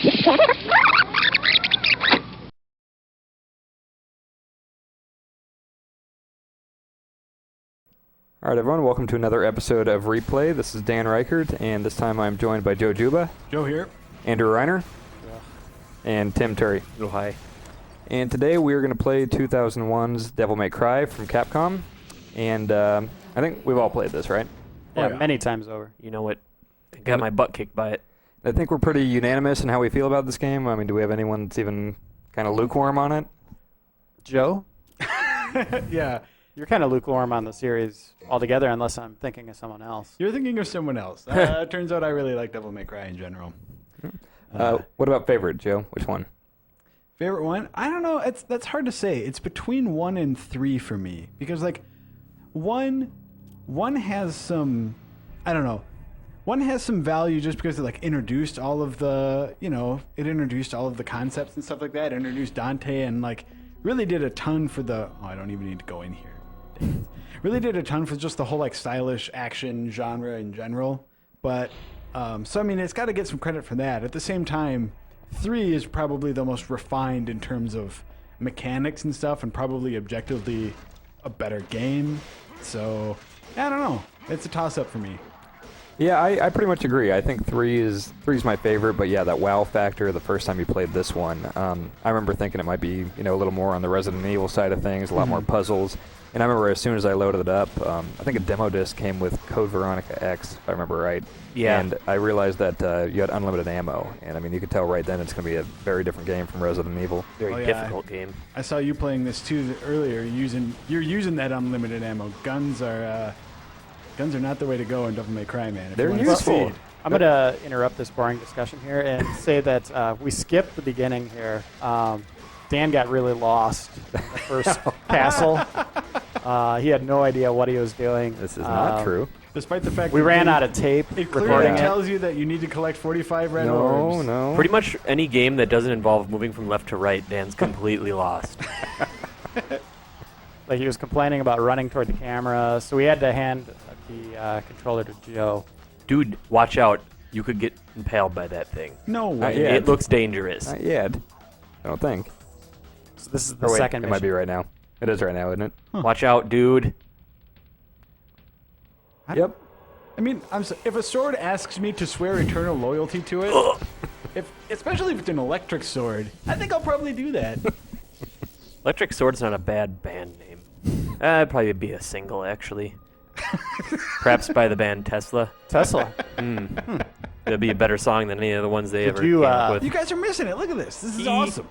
All right, everyone, welcome to another episode of Replay. This is Dan Ryckert, and this time I'm joined by Juba. Joe here. Andrew Reiner. Yeah. And Tim Turi. Oh, hi. And today we are going to play 2001's Devil May Cry from Capcom. And I think we've all played this, right? Yeah, many times over. You know what? I got my butt kicked by it. I think we're pretty unanimous in how we feel about this game. I mean, do we have anyone that's even kind of lukewarm on it? Joe? Yeah. You're kind of lukewarm on the series altogether, unless I'm thinking of someone else. You're thinking of someone else. Turns out I really like Devil May Cry in general. What about favorite, Joe? Which one? Favorite one? I don't know. That's hard to say. It's between 1 and 3 for me. Because, like, one has some... I don't know. One has some value just because it, like, introduced all of the... You know, it introduced all of the concepts and stuff like that. It introduced Dante and, like, really did a ton for the... Oh, I don't even need to go in here. Really did a ton for just the whole like stylish action genre in general, but so I mean it's got to get some credit for that. At the same time, 3 is probably the most refined in terms of mechanics and stuff, and probably objectively a better game. So I don't know. It's a toss-up for me. Yeah, I pretty much agree. I think 3 is my favorite, but yeah, that wow factor the first time you played this one. I remember thinking it might be a little more on the Resident Evil side of things, a lot more puzzles. And I remember as soon as I loaded it up, I think a demo disc came with Code Veronica X, if I remember right. Yeah. And I realized that you had unlimited ammo, and I mean you could tell right then it's going to be a very different game from Resident Evil. Very difficult game. I saw you playing this too earlier. You're using that unlimited ammo. Guns are not the way to go in Devil May Cry, man. They're useful. I'm going to interrupt this boring discussion here and say that we skipped the beginning here. Dan got really lost in the first castle. He had no idea what he was doing. This is not true. Despite the fact we ran out of tape. It clearly tells you that you need to collect 45 red orbs. No. Pretty much any game that doesn't involve moving from left to right, Dan's completely lost. Like he was complaining about running toward the camera, so we had to hand the controller to Joe. Dude, watch out. You could get impaled by that thing. No way. It looks dangerous. Not yet. I don't think. So this is the second mission. It might be right now. It is right now, isn't it? Huh. Watch out, dude. Yep. I mean, if a sword asks me to swear eternal loyalty to it, especially if it's an electric sword, I think I'll probably do that. Electric Sword's not a bad band name. It'd probably be a single, actually. Perhaps by the band Tesla. Tesla. That'd be a better song than any of the ones they ever you, came up with. You guys are missing it. Look at this. This is awesome.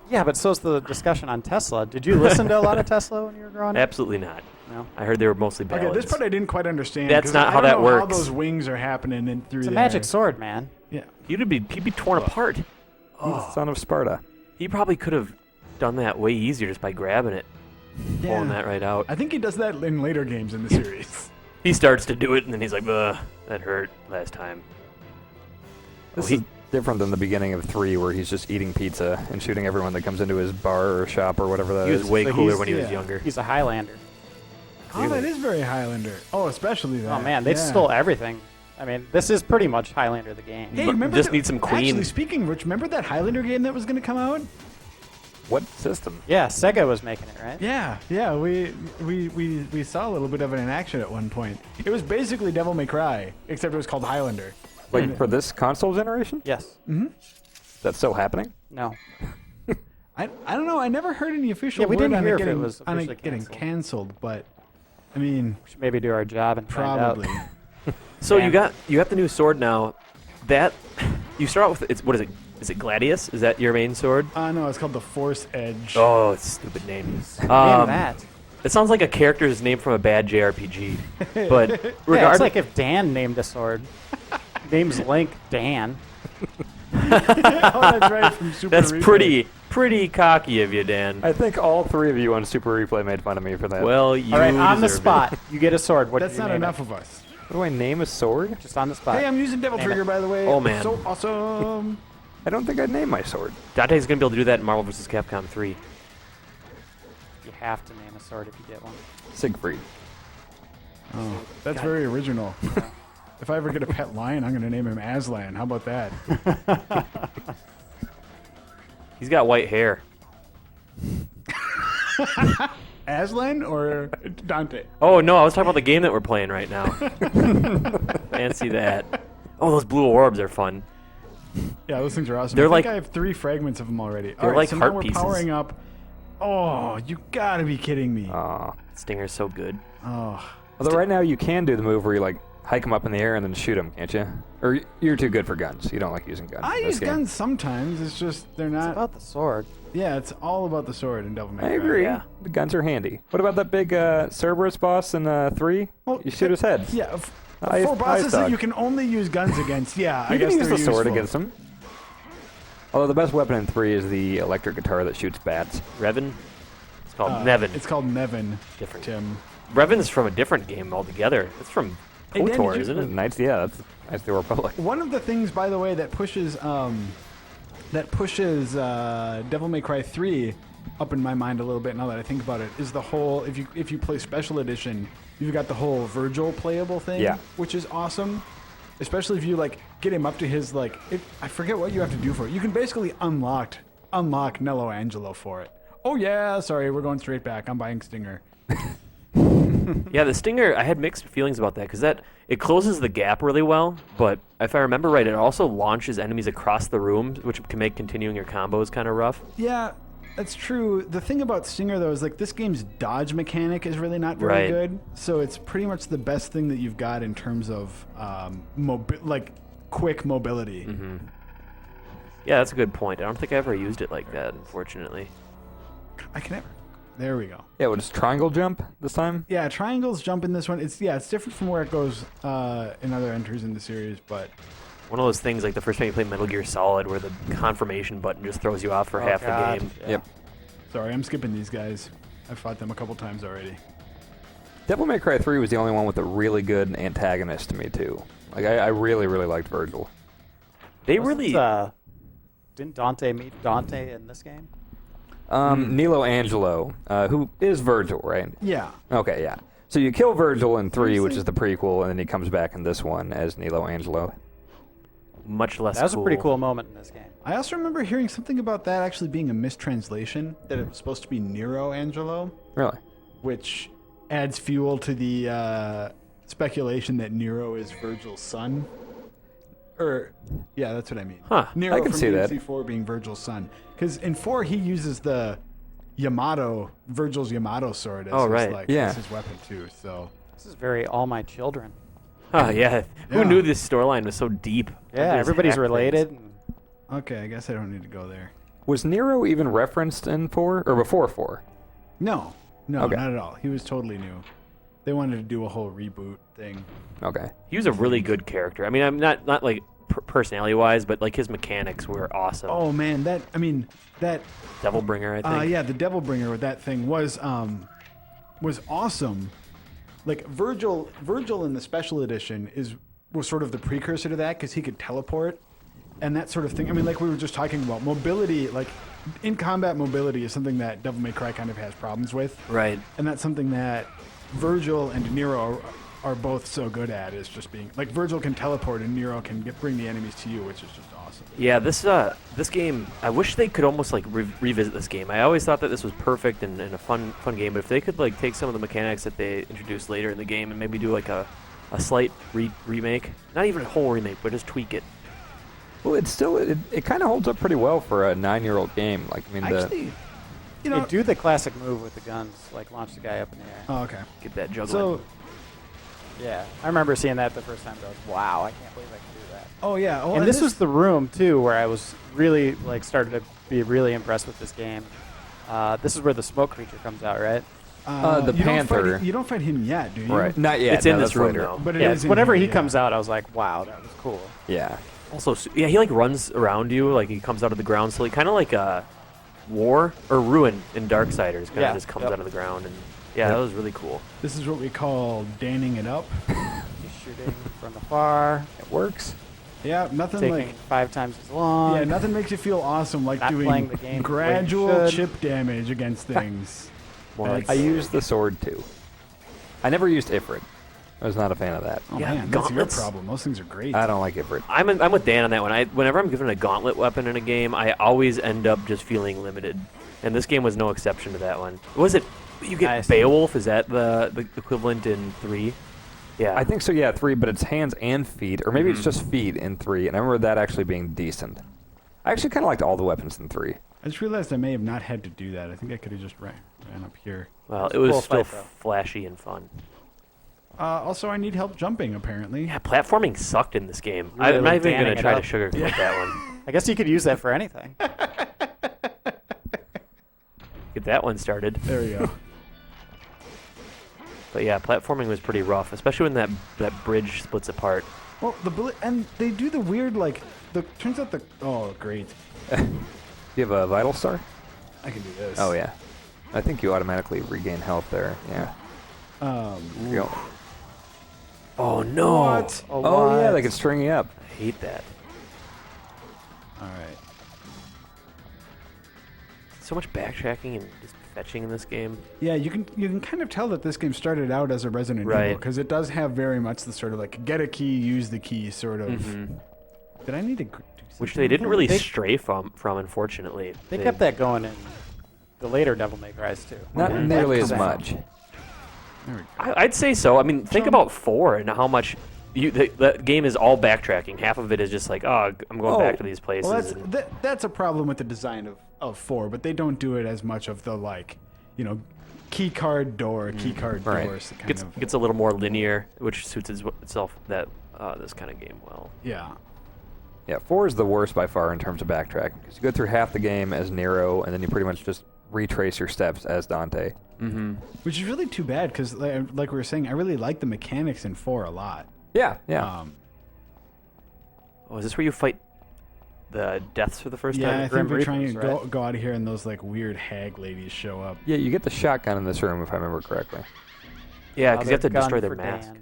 Yeah, but so's the discussion on Tesla. Did you listen to a lot of Tesla when you were growing up? Absolutely not. No. I heard they were mostly ballads. Okay, this part I didn't quite understand. That's not how I don't that know works. How those wings are happening in through It's a there. magic sword, man. Yeah. He'd be torn apart. Son of Sparta. He probably could have done that way easier just by grabbing it, pulling that right out. I think he does that in later games in the series. He starts to do it, and then he's like, ugh, that hurt last time. This is different than the beginning of 3, where he's just eating pizza and shooting everyone that comes into his bar or shop or whatever that He is. was way So cooler he's- when he was yeah. younger. He's a Highlander. Oh, that is very Highlander. Oh, especially that. Oh, man, they stole everything. I mean, this is pretty much Highlander the game. Hey, But remember just need some Queen. Actually, speaking of which, remember that Highlander game that was going to come out? What system? Yeah, Sega was making it, right? Yeah. We saw a little bit of it in action at one point. It was basically Devil May Cry, except it was called Highlander. Like for this console generation? Yes. That's still happening? No. I don't know. I never heard any official Yeah, we word didn't on hear it if it getting, was on it officially getting canceled. canceled, but I mean, We should maybe do our job and probably. find out. So Man. you got the new sword now. That you start out with what is it? Is it Gladius? Is that your main sword? No, it's called the Force Edge. Oh, it's a stupid name. Name that. It sounds like a character's name from a bad JRPG. But Yeah, it's like if Dan named a sword. Name's Link Dan. Oh, that's right, from Super that's Replay. pretty cocky of you, Dan. I think all 3 of you on Super Replay made fun of me for that. Well, you All right, on the deserve spot, it. you get a sword. What That's do you not name enough it? of us. What do I name a sword? Just on the spot. Hey, I'm using Devil Name Trigger, it. by the way. Oh, man. So awesome. I don't think I'd name my sword. Dante's gonna be able to do that in Marvel vs. Capcom 3. You have to name a sword if you get one. Siegfried. Oh, that's very original. If I ever get a pet lion, I'm going to name him Aslan. How about that? He's got white hair. Aslan or Dante? Oh, no, I was talking about the game that we're playing right now. Fancy that. Oh, those blue orbs are fun. Yeah, those things are awesome. They're I think like- I have 3 fragments of them already. They're All right, like so heart now we're pieces. powering up. Oh, you gotta be kidding me. Aw. Stinger's so good. Oh, Although right now you can do the move where you like hike them up in the air and then shoot them, can't you? Or you're too good for guns. You don't like using guns. I in this use game. guns sometimes. It's just they're It's not. about the sword. Yeah, it's all about the sword in Devil May Cry. I agree. Yeah. The guns are handy. What about that big Cerberus boss in 3? Well, You shoot his head. Yeah, Ice- for bosses ice that dog. you can only use guns against. Yeah, I You guess can use they're the sword useful. against them. Although the best weapon in 3 is the electric guitar that shoots bats. Revan? It's called Nevin. It's called Nevin. Different. Tim. Revan's from a different game altogether. It's from Hey, Dan, KOTOR, did you- isn't it? Knights, yeah, that's Knights of the Republic. One of the things, by the way, that pushes Devil May Cry 3 up in my mind a little bit now that I think about it is the whole if you play Special Edition, you've got the whole Virgil playable thing, Yeah. which is awesome. Especially if you like get him up to his I forget what you have to do for it. You can basically unlock Nello Angelo for it. Oh yeah, sorry, we're going straight back. I'm buying Stinger. Yeah, the Stinger, I had mixed feelings about that because it closes the gap really well, but if I remember right, it also launches enemies across the room, which can make continuing your combos kind of rough. Yeah, that's true. The thing about Stinger, though, is this game's dodge mechanic is really not very Right. good. So it's pretty much the best thing that you've got in terms of quick mobility. Mm-hmm. Yeah, that's a good point. I don't think I ever used it like that, unfortunately. I can never. There we go. Yeah, what is triangle jump this time? Yeah, triangles jump in this one. It's different from where it goes in other entries in the series, but One of those things like the first time you play Metal Gear Solid where the confirmation button just throws you off for half God. the game. Yeah. Yep. sorry, I'm skipping these guys. I've fought them a couple times already. Devil May Cry 3 was the only one with a really good antagonist to me, too. Like, I really, really liked Virgil. They Wasn't, really... didn't Dante meet Dante in this game? Nilo Angelo, who is Virgil, right? Yeah. Okay, yeah. So you kill Virgil in 3, which Seriously? is the prequel, and then he comes back in this one as Nilo Angelo. much less That was cool. a pretty cool moment in this game. I also remember hearing something about that actually being a mistranslation, that it was supposed to be Nero Angelo, Really? which adds fuel to the speculation that Nero is Virgil's son. Yeah, that's what I mean. Huh. Nero I can from see that. DMC4 being Virgil's son. Because in 4, he uses the Virgil's Yamato sword as, Oh, right. Yeah. as his weapon, too. So, This is very All My Children. Oh, yeah. Who Yeah. knew this storyline was so deep? Yeah, These everybody's hack related. things. okay, I guess I don't need to go there. Was Nero even referenced in 4? Or before 4? No, Okay. not at all. He was totally new. They wanted to do a whole reboot thing. Okay. He was a really good character. I mean, I'm not like personality-wise, but like his mechanics were awesome. Oh, man, that Devilbringer, I think. yeah, the Devil Bringer with that thing was awesome. Like Virgil in the special edition was sort of the precursor to that because he could teleport and that sort of thing. I mean, like we were just talking about mobility, like in combat mobility is something that Devil May Cry kind of has problems with, Right. and that's something that Virgil and Nero are both so good at. Is just being like Virgil can teleport and Nero can bring the enemies to you, which is just awesome. Yeah, this game, I wish they could almost like revisit this game. I always thought that this was perfect and a fun game, but if they could like take some of the mechanics that they introduced later in the game and maybe do like a slight remake, not even a whole remake, but just tweak it. Well, it's still, it kind of holds up pretty well for a 9-year-old game. Like, I mean, Actually, you know. Hey, do the classic move with the guns, like launch the guy up in the air. Oh, okay. Get that juggling. So. Yeah, I remember seeing that the first time. I was, wow, I can't believe I can do that. Oh yeah. Well, And this was the room too, where I was really like started to be really impressed with this game. This is where the smoke creature comes out, right? The you don't Panther. fight- you don't fight him yet, do you? right. Not yet. it's in no, this that's room later. now. But it Yeah, is in whenever here, he yeah. comes out, I was like, wow, that was cool. Yeah. Also, yeah, he like runs around you, like he comes out of the ground slowly, kind of like War or Ruin in Darksiders. Kind of Yeah, just comes yep. out of the ground, and yeah, that was really cool. This is what we call danning it up. He's shooting from afar, It works. Yeah, nothing taking like 5 times as long. yeah, nothing makes you feel awesome like Not doing playing the game the way you gradual should. chip damage against things. More like I used the sword, too. I never used Ifrit. I was not a fan of that. Oh Yeah, man, that's your gauntlets. problem. Those things are great. I don't like it. For I'm with Dan on that one. Whenever I'm given a gauntlet weapon in a game, I always end up just feeling limited. And this game was no exception to that one. Was it? You get Nice. Beowulf? Is that the equivalent in 3? Yeah. I think so, yeah, 3, but it's hands and feet, or maybe it's just feet in 3, and I remember that actually being decent. I actually kind of liked all the weapons in 3. I just realized I may have not had to do that. I think I could have just ran up here. Well, It's it a was cool still fight, though. flashy and fun. Also, I need help jumping, apparently. Yeah, platforming sucked in this game. Really I'm not even danning going to it try up. to sugarcoat that one. I guess you could use that for anything. Get that one started. There we go. But yeah, platforming was pretty rough, especially when that bridge splits apart. Well, the bullet, and they do the weird, like, turns out oh, great. You have a vital star? I can do this. Oh, yeah. I think you automatically regain health there. Yeah. Here you go. Oh no! What? Oh, yeah, what? they can string you up. I hate that. All right. So much backtracking and just fetching in this game. Yeah, you can kind of tell that this game started out as a Resident Evil, Right. because it does have very much the sort of, like, get a key, use the key sort of. Mm-hmm. Did I need to do Which something they didn't really They- stray from, unfortunately. They kept that going in the later Devil May Cry's too. Not Mhm. nearly as Come on. much. There we go. I'd say so. I mean, think Some- about 4 and how much the game is all backtracking. Half of it is just like, oh, I'm going back to these places. Well, and- that's a problem with the design of 4, but they don't do it as much of the, like, key card door, key card Right. doors. Kind gets of. gets a little more linear, which suits itself this kind of game well. Yeah. Yeah, 4 is the worst by far in terms of backtracking, because you go through half the game as Nero, and then you pretty much just retrace your steps as Dante. Mm-hmm. Which is really too bad, because, like we were saying, I really like the mechanics in 4 a lot. Yeah, yeah. Oh, is this where you fight the deaths for the first Yeah, time? I Grim think we're trying to Reapers, right? go out of here and those, like, weird hag ladies show up. Yeah, you get the shotgun in this room, if I remember correctly. Yeah, because you have to Another destroy gun their for mask.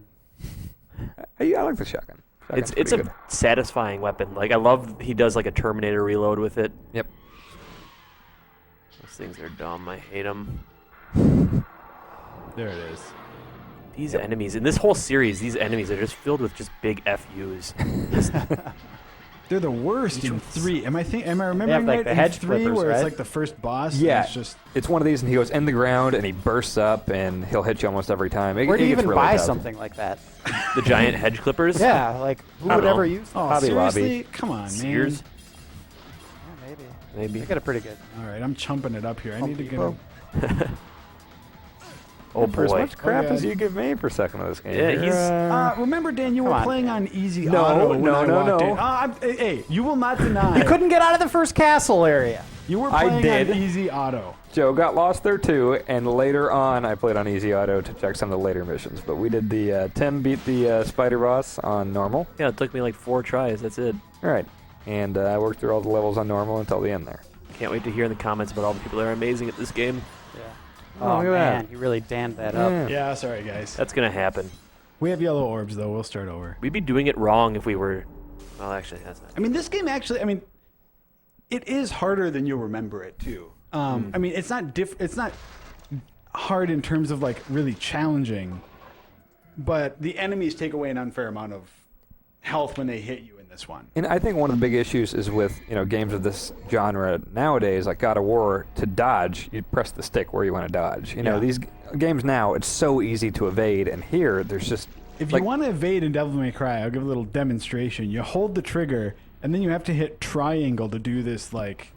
Dan. I like the shotgun. Shotgun's It's pretty a good. satisfying weapon. Like, I love he does like a Terminator reload with it. Yep. Those things are dumb. I hate them. There it is. These enemies in this whole series, these enemies are just filled with just big FUs. Just, They're the worst in 3. Am I remembering have, like, right? the In hedge 3, clippers, where right? it's like the first boss. and Yeah, it's just it's one of these, and he goes in the ground, and he bursts up, and he'll hit you almost every time. Where do you gets even really buy tough. something like that? the giant hedge clippers. Yeah, like who I would don't ever know. use them? oh Hobby seriously? Lobby. Come on, Sears. man. Yeah, maybe. Maybe. They got a pretty good. All right, I'm chumping it up here. I Home need to get. Depot. Oh For as boy. much crap God. as you give me for second of this game. Yeah, You're, he's- Remember, Dan, you Come were on, playing Dan. on easy No, auto when no, I no, walked no. in. Hey, you will not deny. You couldn't get out of the first castle area. You were I playing did. on easy auto. Joe got lost there too, and later on I played on easy auto to check some of the later missions. But we did the Tim beat the spider boss on normal. Yeah, it took me like 4 tries. That's it. All right, and I worked through all the levels on normal until the end there. Can't wait to hear in the comments about all the people that are amazing at this game. Yeah. Oh, look at that. man, you really damned that up. Yeah, sorry guys. That's gonna happen. We have yellow orbs though. We'll start over. We'd be doing it wrong if we were. Well, actually, that's not. I mean, this game actually. I mean, it is harder than you'll remember it too. I mean, it's not It's not hard in terms of like really challenging, but the enemies take away an unfair amount of health when they hit you in this one. And I think one of the big issues is with games of this genre nowadays, like God of War, to dodge, you press the stick where you want to dodge. Yeah. These games now, it's so easy to evade, and here there's just If like, you want to evade in Devil May Cry, I'll give a little demonstration. You hold the trigger, and then you have to hit triangle to do this like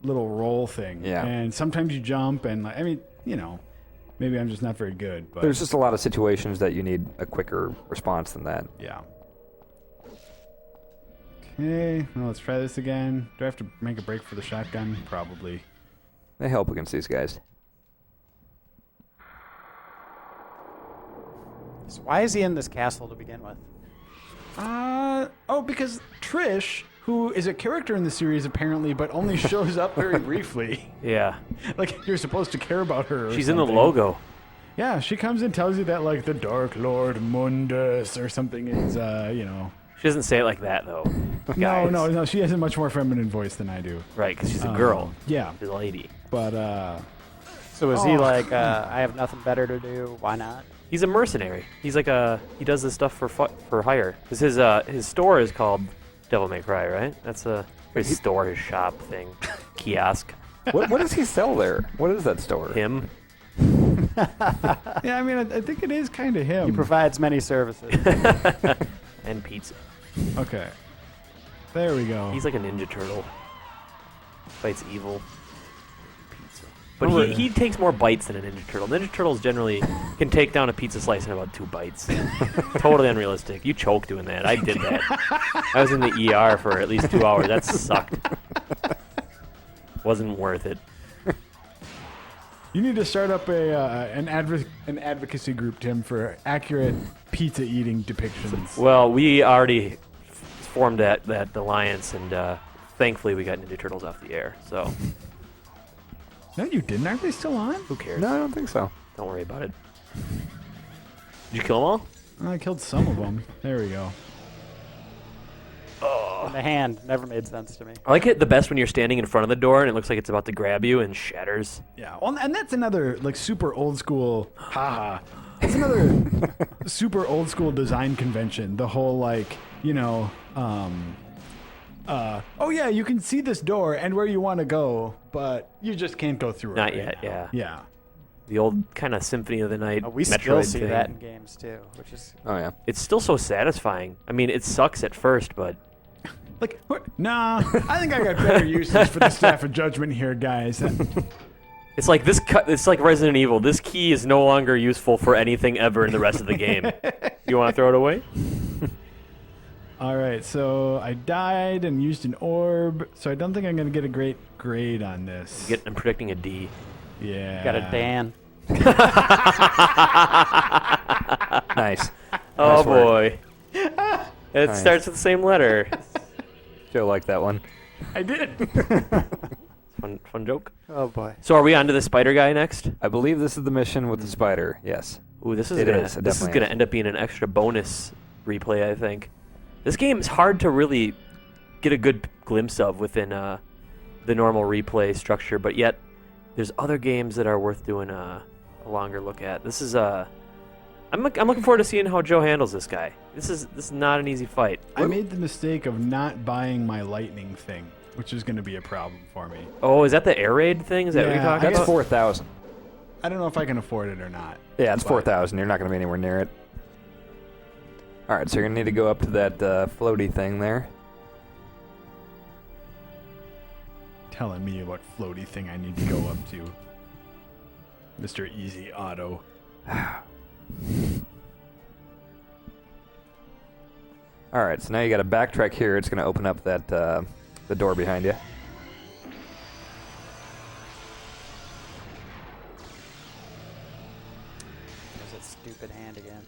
little roll thing. Yeah. And sometimes you jump, and like, I mean, maybe I'm just not very good. But there's just a lot of situations that you need a quicker response than that. yeah. Okay, well, let's try this again. Do I have to make a break for the shotgun? Probably. They help against these guys. So why is he in this castle to begin with? Because Trish, who is a character in the series apparently, but only shows up very briefly. Yeah, Like you're supposed to care about her. Or she's in the something. logo. Yeah, she comes and tells you that like the Dark Lord Mundus or something is, She doesn't say it like that though. No, Guys. no, she has a much more feminine voice than I do. Right, because she's a girl. Yeah, She's a lady. but So is he Oh. like, I have nothing better to do? Why not? He's a mercenary. He's like he does this stuff for hire. 'Cause his store is called Devil May Cry, right? That's his store, his shop thing, kiosk. What does he sell there? What is that store? Him. Yeah, I mean, I think it is kind of him. He provides many services. And pizza. Okay. There we go. He's like a Ninja Turtle. Fights evil. Pizza. But Oh, he takes more bites than a Ninja Turtle. Ninja Turtles generally can take down a pizza slice in about 2 bites. Totally unrealistic. You choke doing that. I did that. I was in the ER for at least 2 hours. That sucked. Wasn't worth it. You need to start up an advocacy group, Tim, for accurate pizza eating depictions. Well, we already formed that alliance, and thankfully we got Ninja Turtles off the air. So No, you didn't. Are they still on? who cares? No, I don't think so. Don't worry about it. Did you kill them all? I killed some of them. There we go. And the hand never made sense to me. I like it the best when you're standing in front of the door and it looks like it's about to grab you and shatters. Yeah, well, and that's another like super old school. Haha. It's another super old school design convention. The whole like oh yeah, you can see this door and where you want to go, but you just can't go through it. Not right yet, now. yeah. Yeah. The old kind of Symphony of the Night We still Metroid see thing. that in games too, which is Oh yeah. It's still so satisfying. I mean, it sucks at first, but Like, what? Nah, I think I got better uses for the Staff of Judgment here, guys. it's like it's like Resident Evil. This key is no longer useful for anything ever in the rest of the game. You want to throw it away? All right, so I died and used an orb, so I don't think I'm going to get a great grade on this. I'm predicting a D. Yeah. got a Dan. Nice. Oh Nice work. boy. It Nice. starts with the same letter. Joe liked that one. I did. Fun joke. Oh boy. So are we on to the spider guy next? I believe this is the mission with the spider. Yes. Ooh, this is It gonna is. It this is definitely gonna is. end up being an extra bonus replay, I think. This game is hard to really get a good glimpse of within the normal replay structure, but yet there's other games that are worth doing a longer look at. This is I'm looking forward to seeing how Joe handles this guy. This is not an easy fight. I made the mistake of not buying my lightning thing, which is going to be a problem for me. Oh, is that the air raid thing? Is that what you're Yeah, talking That's about? 4,000. I don't know if I can afford it or not. Yeah, it's But- 4,000. You're not going to be anywhere near it. All right, so you're going to need to go up to that floaty thing there. Telling me what floaty thing I need to go up to. Mr. Easy Auto. All right, so now you got to backtrack here. It's going to open up that the door behind you. There's that stupid hand again.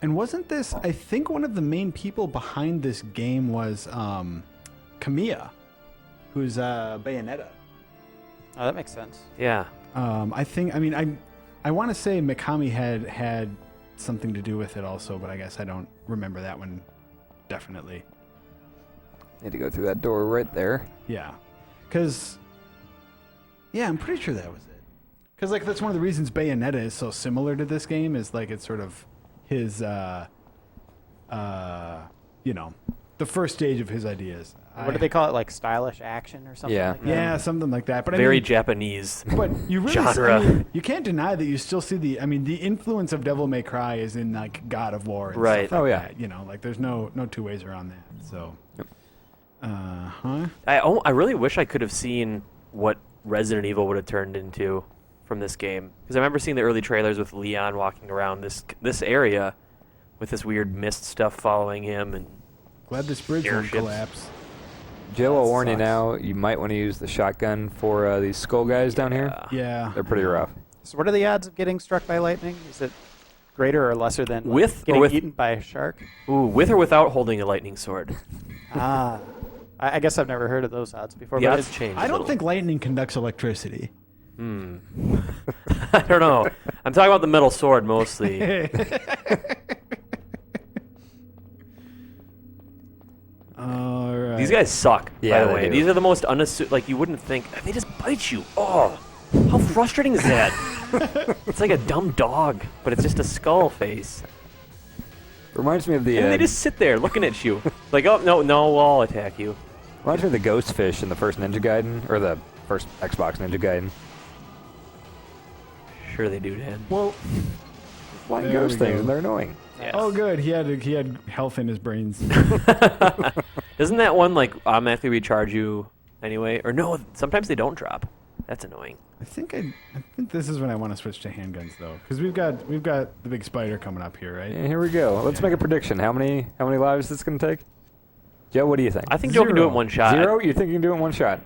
And wasn't this, I think one of the main people behind this game was Kamiya, who's Bayonetta. Oh, that makes sense. Yeah. I want to say Mikami had something to do with it also, but I guess I don't remember that one definitely. Need to go through that door right there. Yeah. I'm pretty sure that was it. Because, like, that's one of the reasons Bayonetta is so similar to this game, is, like, it's sort of his, the first stage of his ideas. What do they call it? Like stylish action or something Yeah. like that? Yeah, something like that. But Very I mean, Japanese. but you really, genre. you can't deny that you still see the influence of Devil May Cry is in, like, God of War and Right. stuff like Oh, yeah. that. You know, like, there's no two ways around that. So, Yep. I really wish I could have seen what Resident Evil would have turned into from this game, because I remember seeing the early trailers with Leon walking around this area with this weird mist stuff following him, and glad this bridge won't Airships. collapse. Joe, I'll warn you sucks. now, you might want to use the shotgun for these skull guys down here. Yeah. They're pretty rough. So what are the odds of getting struck by lightning? Is it greater or lesser than With or getting with- eaten by a shark? Ooh, with or without holding a lightning sword. Ah. I guess I've never heard of those odds before. The but odds it's- change. I a don't little. think lightning conducts electricity. I don't know. I'm talking about the metal sword mostly. All right. These guys suck, Yeah, by the they way. do. These are the most unassuming. Like, you wouldn't think. They just bite you. Oh, how frustrating is that? It's like a dumb dog, but it's just a skull face. Reminds me of the. And they just sit there looking at you. Like, oh, no, I'll attack you. Reminds me of the ghost fish in the first Ninja Gaiden, or the first Xbox Ninja Gaiden. Sure they do, Dan. Well, Flying There ghost we things, go. and they're annoying. Yes. oh good, he had health in his brains. Doesn't that one, like, automatically recharge you anyway? Or no, sometimes they don't drop. That's annoying. I think this is when I want to switch to handguns though, because we've got the big spider coming up here, right? And here we go. Let's make a prediction. How many lives is this going to take? Joe, what do you think? I think Joe can do it in 1 shot. 0? You think you can do it in 1 shot?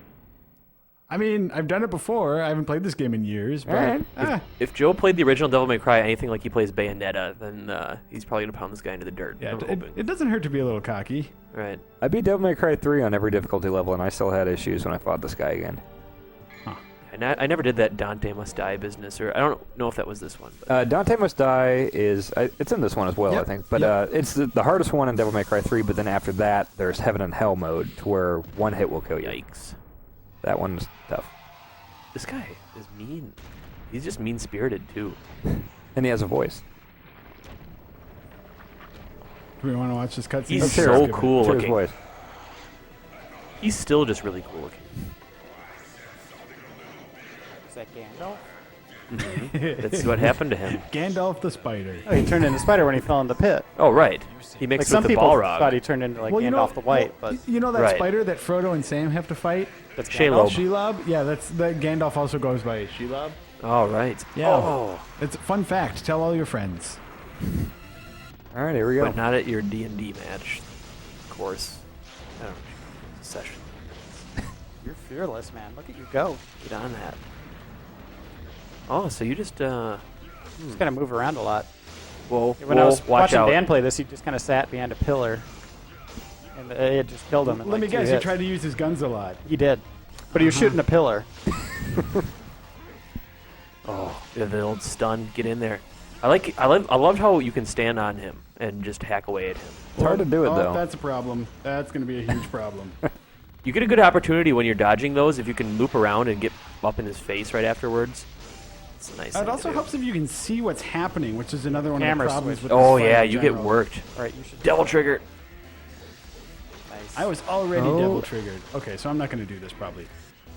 I mean, I've done it before. I haven't played this game in years, but Alright. If Joe played the original Devil May Cry anything like he plays Bayonetta, then he's probably going to pound this guy into the dirt. yeah, I'm hoping. it doesn't hurt to be a little cocky. Right. I beat Devil May Cry 3 on every difficulty level, and I still had issues when I fought this guy again. And I never did that Dante Must Die business, or I don't know if that was this one. But Dante Must Die is it's in this one as well, Yep. I think. But Yep. it's the hardest one in Devil May Cry 3. But then after that, there's Heaven and Hell mode, to where one hit will kill you. yikes. That one's tough. This guy is mean. He's just mean-spirited, too. And he has a voice. Do we want to watch this cutscene? He's Let's hear so it. cool Let's hear his looking. voice. He's still just really cool looking. Is that Gandalf? That's what happened to him. Gandalf the spider. Oh, he turned into Spider when he fell in the pit. Oh, right. He Like mixed some with the people Balrog. thought he turned into like Well, Gandalf the White, but you know that Right. spider that Frodo and Sam have to fight? that's Shelob. Gandalf. Shelob? Yeah, that's the Gandalf also goes by Shelob. All right. Yeah. Oh, It's a fun fact. Tell all your friends. All right, here we go. but not at your D&D match. Of course. I don't know. Session. You're fearless, man. Look at you go. Get on that. Oh, so you just, Just kind of move around a lot. whoa, When I was watch watching out. Dan play this, he just kind of sat behind a pillar, and it just killed him. in Let like me 2 guess, he hits. tried to use his guns a lot. He did, but he was shooting a pillar. Oh, yeah, the old stun. Get in there. I love how you can stand on him and just hack away at him. It's hard to do it, Oh, though. that's a problem. That's going to be a huge problem. You get a good opportunity when you're dodging those if you can loop around and get up in his face right afterwards. It's a nice thing It also to do. helps if you can see what's happening, which is another one of the Camera problems switch. with this Oh, fight yeah, in you get general. worked. All right, you should. Devil trigger. Nice. I was already Oh. devil triggered. Okay, so I'm not going to do this probably.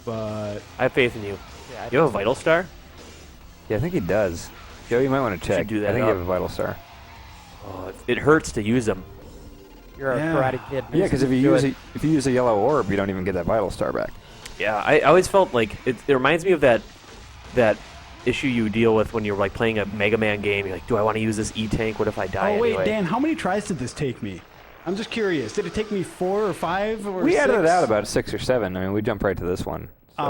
But I have faith in you. Yeah, You have a vital star? Yeah, I think he does. Joe, you might want to check. do that I think you up. have a vital star. Oh, it hurts to use them. You're a Yeah. karate kid. Yeah, because if you use a yellow orb, you don't even get that vital star back. Yeah, I always felt like it reminds me of that issue you deal with when you're like playing a Mega Man game. You're like, do I want to use this E-Tank? What if I die oh wait, anyway? Dan, how many tries did this take me? I'm just curious. Did it take me 4 or 5 or We 6? added it out about 6 or 7. I mean, we jumped right to this one. So.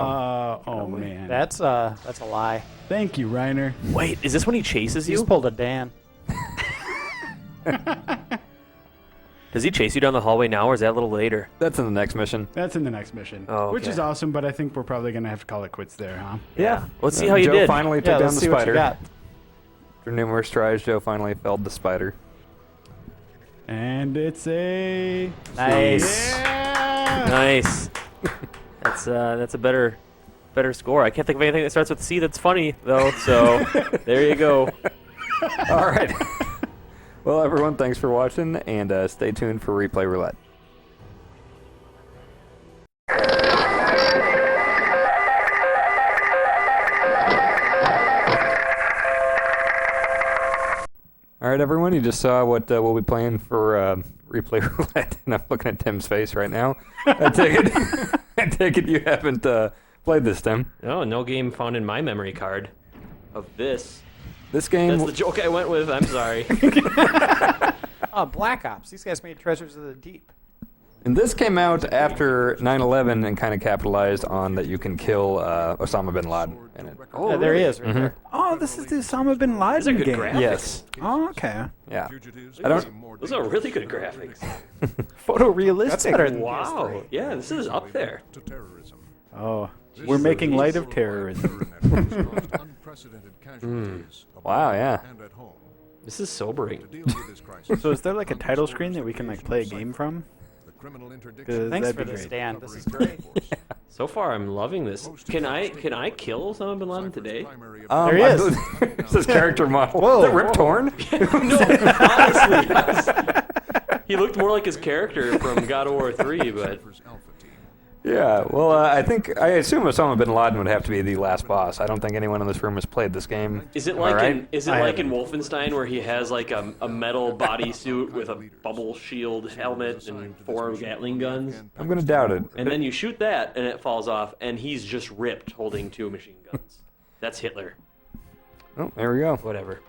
Oh man. That's a lie. Thank you, Reiner. Wait, is this when he chases He's you? pulled a Dan. Does he chase you down the hallway now, or is that a little later? That's in the next mission. That's in the next mission. Oh, Which okay. is awesome, but I think we're probably going to have to call it quits there, huh? Yeah. Let's see how you Joe did. finally Yeah, took down let's the see what you spider. got. After numerous tries, Joe finally felled the spider. And it's a Nice. Yeah! Nice. That's a better score. I can't think of anything that starts with C that's funny though. So there you go. All right. Well, everyone, thanks for watching, and stay tuned for Replay Roulette. All right, everyone, you just saw what we'll be playing for Replay Roulette, and I'm looking at Tim's face right now. I take it you haven't played this, Tim. No game found in my memory card of this. This game... That's the joke I went with. I'm sorry. Oh, Black Ops. These guys made Treasures of the Deep. And this came out after 9/11 and kind of capitalized on that you can kill Osama bin Laden in it. Oh, There he really? is, right there. Oh, this is the Osama bin Laden Those are good game. graphics. Yes. Oh, okay. Yeah. I don't... Those are really good graphics. Photorealistic. That's better than Wow. Yeah, this is up there. To terrorism. Oh, we're making light of terrorism. Wow, yeah. And at home. This is sobering. To deal with this crisis, So is there like a title screen that we can like play a game from? the criminal interdiction. Good. Thanks That'd for be this, great. Dan. This is great. So far, I'm loving this. Can I kill Osama bin Laden today? There he is. It's his character model. Whoa. Is it Rip Torn? No, honestly. He looked more like his character from God of War 3, but... Yeah, well, I assume Osama bin Laden would have to be the last boss. I don't think anyone in this room has played this game. Is it Am I like right? in Wolfenstein where he has like a metal bodysuit with a bubble shield helmet and 4 Gatling guns? I'm gonna doubt it. And then you shoot that and it falls off and he's just ripped holding 2 machine guns. That's Hitler. Oh, there we go. Whatever.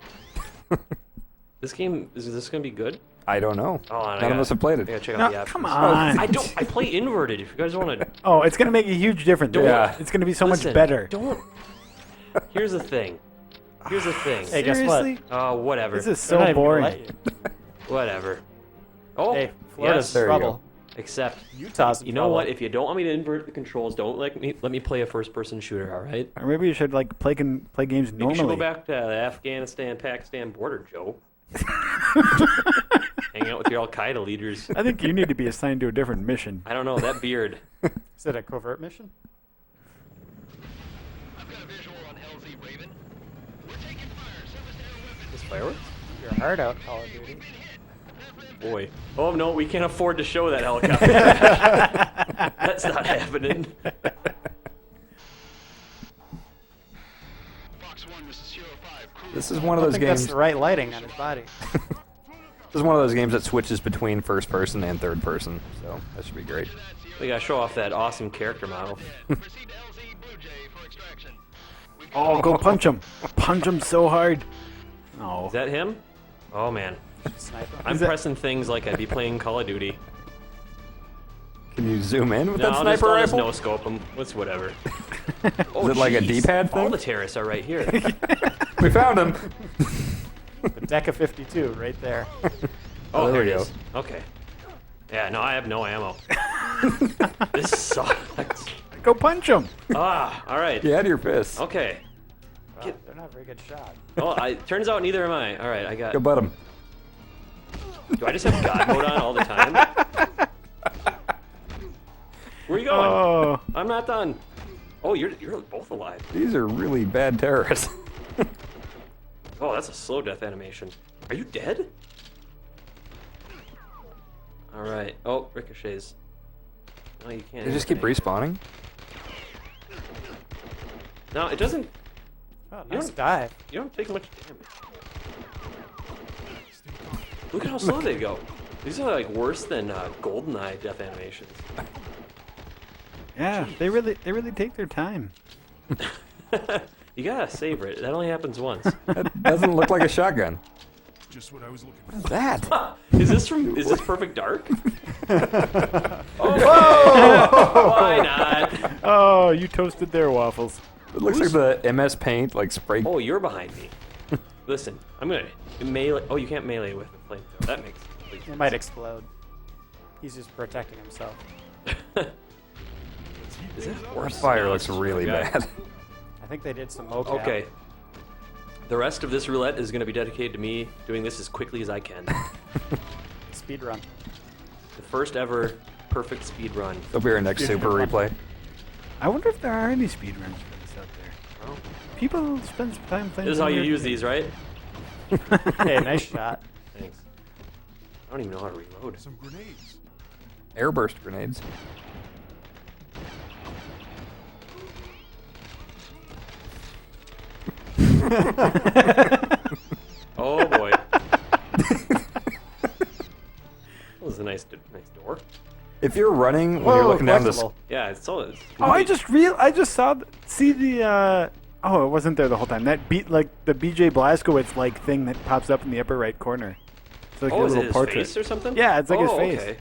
This game, is this going to be good? I don't know. Oh, None of us have played I it. gotta check out No, the options. come on. I play inverted if you guys want to. Oh, it's gonna make a huge difference. Yeah. It's gonna be so Listen, much better. Don't. Here's the thing. Hey, guess what? Seriously? Whatever. This is They're not so even gonna boring. let you. Whatever. Oh, Hey, Florida's yes. There you trouble. Except, Utah's in you know trouble. what? If you don't want me to invert the controls, don't let me play a first-person shooter. All right? Or maybe you should like play games Maybe you normally. should go back to the Afghanistan-Pakistan border, Joe. Hang out with your Al Qaeda leaders. I think you need to be assigned to a different mission. I don't know that beard. Is it a covert mission? I've got a visual on LZ Raven. We're taking fire. Surface to air weapons. This fireworks? Your heart out, Call of Duty. Boy. Oh no, we can't afford to show that helicopter. That's not happening. Fox 1, this is 05. Crew This is one of I those think that's games. the right lighting on his body. This is one of those games that switches between first person and third person. So that should be great. We gotta show off that awesome character model. Proceed to LZ Blue Jay for extraction. Oh, go punch him! Punch him so hard. Oh, Is that him? Oh man. Sniper. I'm Is that- pressing things like I'd be playing Call of Duty. Can you zoom in with No, that I'll sniper just rifle? no scope them. It's whatever. Is it like a jeez. D-pad All thing? the terrorists are right here. We found him. The deck of 52 right there. Oh, there there we it go. is. Okay. Yeah, no, I have no ammo. This sucks. go punch him! Ah, all right. You had your fist. Okay. Wow, they're not a very good shot. Oh, turns out neither am I. All right, I got. Go butt him. Do I just have God mode on all the time? Where are you going? Oh, I'm not done. Oh, you're both alive. These are really bad terrorists. Oh, that's a slow death animation. Are you dead? All right. Oh, ricochets. No, you can't. They just keep respawning. No, it doesn't. Oh, You nice don't- dive. You don't take much damage. Look at how slow they go. These are like worse than GoldenEye death animations. yeah. They really take their time. You gotta savor it. That only happens once. That doesn't look like a shotgun. Just what I was looking for. What is that? Is this Perfect Dark? Oh, why not? Oh, you toasted their waffles. It looks like the MS Paint like spray. Oh, you're behind me. Listen, I'm gonna melee. Oh, you can't melee with the flamethrower. That makes complete It sense. might explode. He's just protecting himself. Is that That worse? fire No, looks it's just really okay. bad. I think they did some mocap. Okay. The rest of this roulette is going to be dedicated to me doing this as quickly as I can. Speed run. The first ever perfect speed run. It'll be our next super replay. I wonder if there are any speedruns for this out there. Oh. People spend some time playing. This is how some you weird use these, right? Hey, nice shot. Thanks. I don't even know how to reload. Some grenades. Airburst grenades. Oh boy. That was a nice door. If you're running when you're Whoa, looking down this, flexible. Yeah, it's all. Oh, I just saw see the oh, it wasn't there the whole time. That beat like the BJ Blazkowicz like thing that pops up in the upper right corner. It's like Oh, a is it little his portrait. face or something? Yeah, it's like his Oh, face. Okay.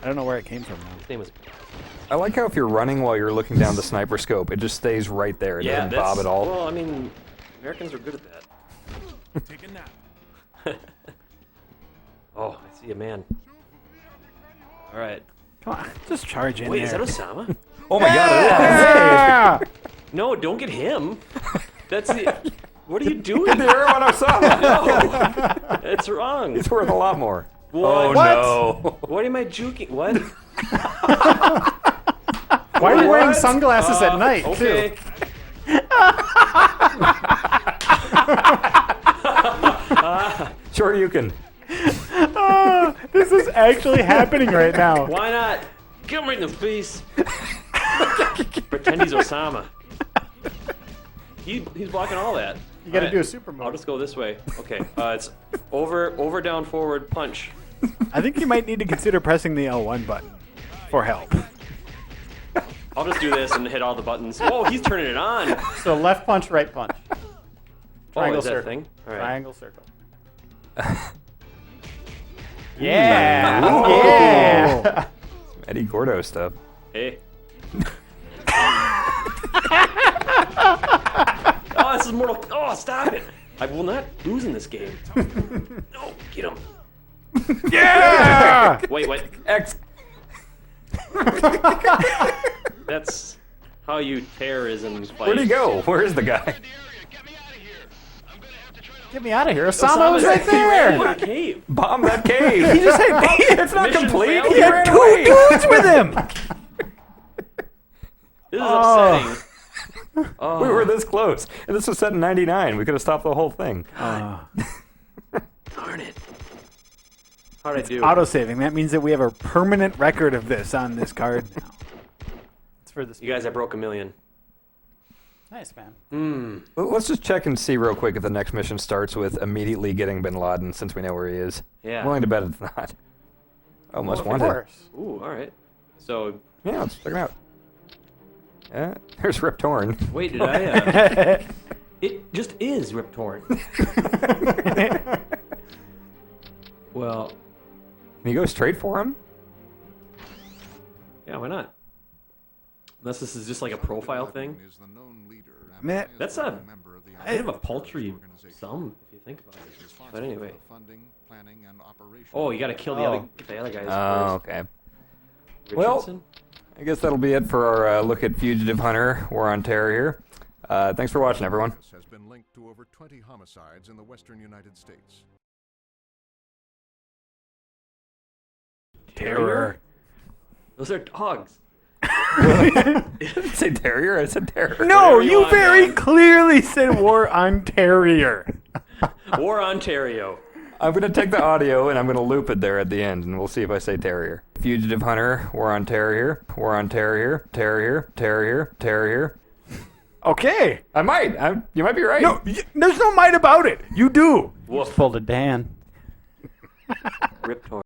I don't know where it came from though. His name was. I like how if you're running while you're looking down the sniper scope, it just stays right there. It Yeah, doesn't that's. bob at all. Well, I mean, Americans are good at that. Take a nap. Oh, I see a man. All right. Come on, just charge in Wait, there. is that Osama? Oh my god, it is! Yeah! No, don't get him. That's the. What are you doing? The Airman Osama! No, it's wrong. He's worth a lot more. What? Oh What? no. What am I juking? What? Why are you What? wearing sunglasses at night, Okay. too. Sure, you can. Oh, this is actually happening right now. Why not? Get him right in the face. Pretend he's Osama. He's blocking all that. You got to Alright, do a super move. I'll just go this way. Okay. It's over, down, forward, punch. I think you might need to consider pressing the L1 button for help. I'll just do this and hit all the buttons. Whoa, he's turning it on. So left punch, right punch. Triangle is that a circle. thing? All right. Triangle circle. Yeah. Some Eddie Gordo stuff. Hey. Oh, this is Mortal. Oh, stop it! I will not lose in this game. No, get him. Yeah! Wait, what? X. That's how you terrorism fight. Where'd he go? Where is the guy? Get me out of here. I'm going to have to try to... Get me out of here. Osama was right He ran there. into the cave. Bomb that cave. He just had It's not Mission complete. failed. He ran two away. dudes with him. This is upsetting. Oh. We were this close, and this was set in '99. We could have stopped the whole thing. Darn it. How'd I do? Autosaving. That means that we have a permanent record of this on this card now. It's for this. You guys, I broke 1 million. Nice, man. Well, let's just check and see real quick if the next mission starts with immediately getting Bin Laden, since we know where he is. Yeah. I'm willing to bet it's not. Oh, most Of wanted. course. Ooh, all right. So, Yeah, let's check it out. Yeah, there's Rip Torn. wait, did I? It just is Rip Torn. Well, Can you go straight for him? yeah, why not? Unless this is just like a profile thing. I mean, That's a kind of a paltry sum if you think about it. But anyway. Oh, you got to kill the other guys. Oh, first. okay. Well, Richardson? I guess that'll be it for our look at Fugitive Hunter, War on Terror here. Thanks for watching, everyone. Has been linked to over 20 homicides in the western United States. Terrier? Those are dogs. I didn't say terrier, I said terror. no, Whatever you you want, very man. clearly said War on Terrier. War Ontario. I'm going to take the audio and I'm going to loop it there at the end, and we'll see if I say terrier. Fugitive Hunter, War on Terror here. War on Terror here. Terror here. Terror here. Terror here. Okay. I might. You might be right. No, there's no might about it. You do. Woof. Pulled a Dan. Rip Torn.